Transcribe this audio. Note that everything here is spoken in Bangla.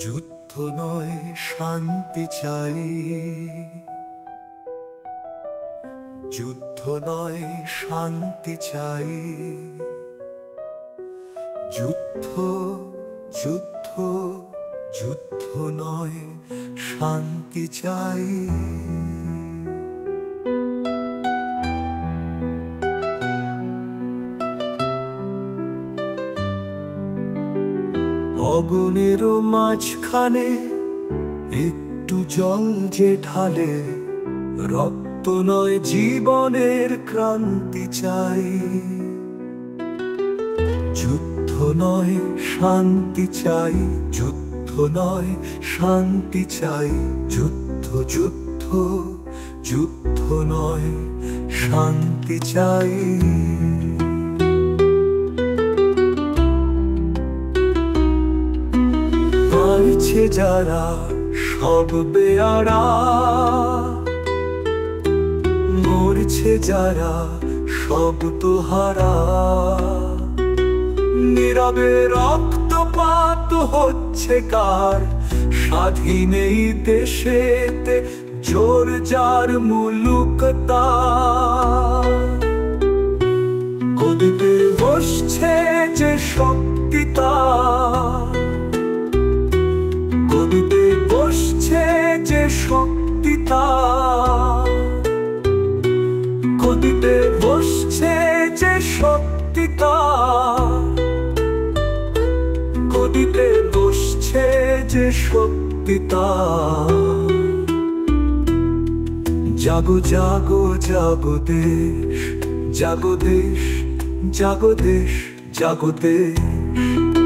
যুদ্ধ নয় শান্তি চাই, যুদ্ধ নয় শান্তি চাই, যুদ্ধ যুদ্ধ যুদ্ধ নয় শান্তি চাই। অগুনেরও মাঝখানে একটু জল যে ঢালে, রক্ত নয় জীবনের ক্রান্তি চাই। যুদ্ধ নয় শান্তি চাই, যুদ্ধ নয় শান্তি চাই, যুদ্ধ যুদ্ধ যুদ্ধ নয় শান্তি চাই। মারছে যারা সব বেয়ারা, মরছে যারা সব তোহারা, নীরবে রক্তপাত হচ্ছে কার? স্বাধীন এই দেশেতে জোর যার মুলুক তার। গদিতে বসছে যে শক্তি তার, গদিতে বসছে যে শক্তি তার, গদিতে বসছে যে শক্তি তার, গদিতে বসছে যে শক্তি তার। জাগো জাগো জাগো দেশ, জাগো দেশ, জাগো দেশ, জাগো দেশ।